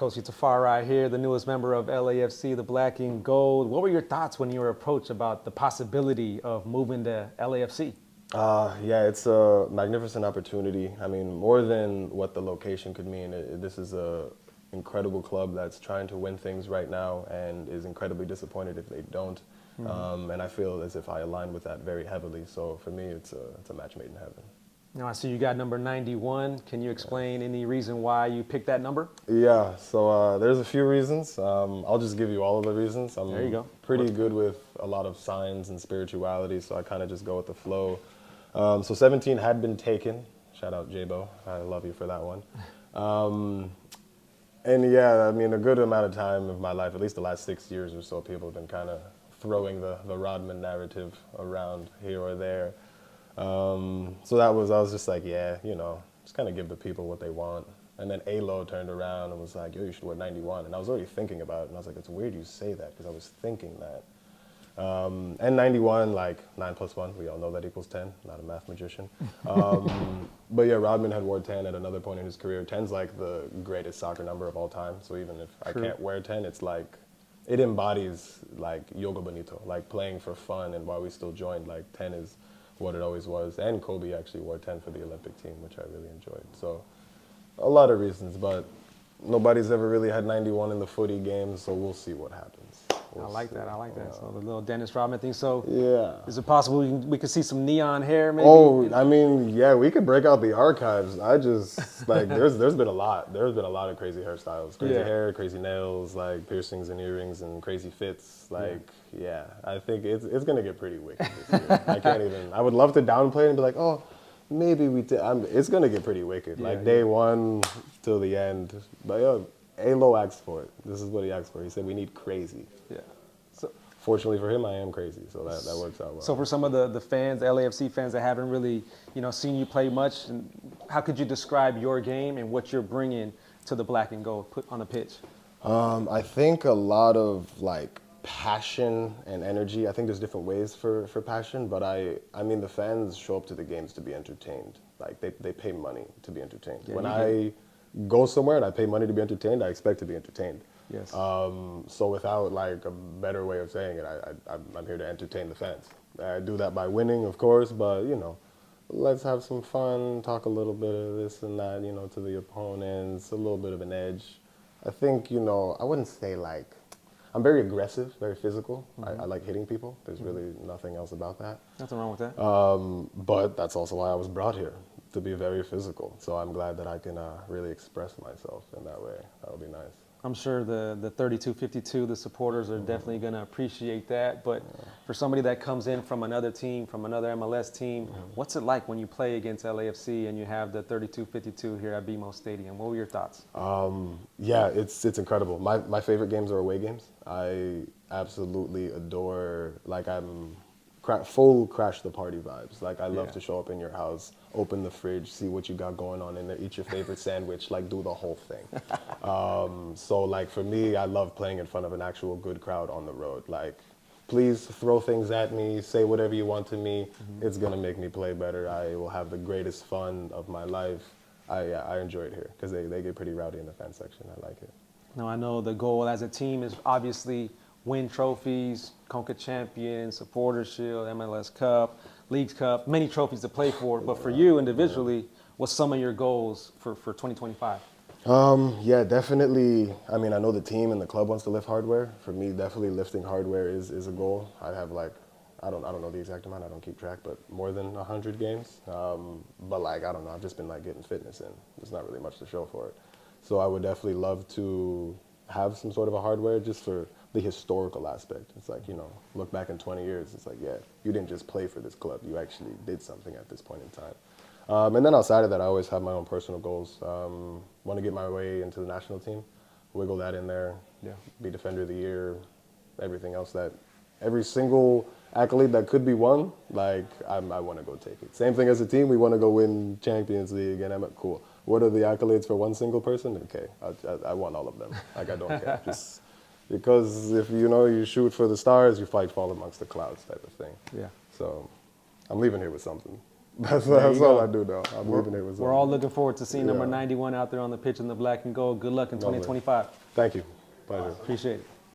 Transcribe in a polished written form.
Coach Tafari here, the newest member of LAFC, the Black and Gold. What were your thoughts when you were approached about the possibility of moving to LAFC? Yeah, it's a magnificent opportunity. I mean, more than what the location could mean, this is a incredible club that's trying to win things right now and is incredibly disappointed if they don't. And I feel as if I align with that very heavily. So for me, it's a match made in heaven. Now, I see you got number 91. Can you explain any reason why you picked that number? Yeah, so there's a few reasons. I'll just give you all of the reasons. I'm There you go. pretty good with a lot of signs and spirituality, so I kind of just go with the flow. So 17 had been taken. Shout out J-Bo. I love you for that one. And yeah, I mean, a good amount of time of my life, at least the last 6 years or so, people have been kind of throwing the Rodman narrative around here or there. So I was just like, yeah, just kind of give the people what they want. And then ALO turned around and was like, yo, you should wear 91. And I was already thinking about it. And I was like, it's weird you say that because I was thinking that. And 91, like 9 plus 1, we all know that equals 10, not a math magician. But yeah, Rodman had wore 10 at another point in his career. 10's like the greatest soccer number of all time. So even if I can't wear 10, it's like, it embodies like Yoga Bonito, like playing for fun. And while we still joined, like 10 is what it always was. And Kobe actually wore 10 for the Olympic team, which I really enjoyed. So a lot of reasons, but nobody's ever really had 91 in the footy games, so we'll see what happens. I like that. So the little Dennis Rodman thing. So yeah. Is it possible we could see some neon hair maybe? Oh, I mean, yeah, we could break out the archives. I just, like, there's been a lot. There's been a lot of crazy hairstyles. Crazy hair, crazy nails, like piercings and earrings and crazy fits. Like, yeah, I think it's going to get pretty wicked this year. I can't even, I would love to downplay it and be like, oh, maybe we did. It's going to get pretty wicked. Like day one till the end. But yo, ALO asked for it. This is what he asked for. He said we need crazy. Yeah. So fortunately for him, I am crazy, so that works out well. So for some of the fans, the LAFC fans that haven't really, seen you play much, how could you describe your game and what you're bringing to the Black and Gold put on the pitch? I think a lot of like passion and energy. I think there's different ways for passion, but I mean the fans show up to the games to be entertained. Like they pay money to be entertained. Yeah, when I go somewhere and I pay money to be entertained, I expect to be entertained. Yes. So without like a better way of saying it, I'm here to entertain the fans. I do that by winning, of course, but let's have some fun, talk a little bit of this and that, to the opponents, a little bit of an edge. I think, I wouldn't say like, I'm very aggressive, very physical. I like hitting people. There's really nothing else about that. Nothing wrong with that. But that's also why I was brought here, to be very physical. So I'm glad that I can really express myself in that way. That would be nice. I'm sure the 32-52, the supporters are definitely going to appreciate that. But for somebody that comes in from another team, from another MLS team, what's it like when you play against LAFC and you have the 32-52 here at BMO Stadium? What were your thoughts? Yeah, it's incredible. My favorite games are away games. I absolutely adore, like I'm full crash the party vibes. Like I love to show up in your house, open the fridge, see what you got going on in there, eat your favorite sandwich, like do the whole thing. So like for me, I love playing in front of an actual good crowd on the road. Like please throw things at me, say whatever you want to me. It's gonna make me play better. I will have the greatest fun of my life. I enjoy it here because they get pretty rowdy in the fan section. I like it. Now I know the goal as a team is obviously win trophies, Conca Champions, Supporters Shield, MLS Cup, Leagues Cup, many trophies to play for. But for you individually, what's some of your goals for 2025? Yeah, definitely. I mean, I know the team and the club wants to lift hardware. For me, definitely lifting hardware is a goal. I have like, I don't know the exact amount. I don't keep track, but more than 100 games. But like, I don't know. I've just been like getting fitness in. There's not really much to show for it. So I would definitely love to have some sort of a hardware just for the historical aspect. It's like, look back in 20 years, it's like, yeah, you didn't just play for this club, you actually did something at this point in time. And then outside of that, I always have my own personal goals. Want to get my way into the national team, wiggle that in there, be Defender of the Year, everything else every single accolade that could be won, like, I want to go take it. Same thing as a team, we want to go win Champions League, and I'm like, cool. What are the accolades for one single person? Okay, I want all of them. Like, I don't care. Just because if you shoot for the stars, you fight fall amongst the clouds type of thing. Yeah. So I'm leaving here with something. That's There you all go. I do, though. I'm leaving it with We're all looking forward to seeing number Yeah. 91 out there on the pitch in the black and gold. Good luck in Lovely. 2025. Thank you. Pleasure. Appreciate it.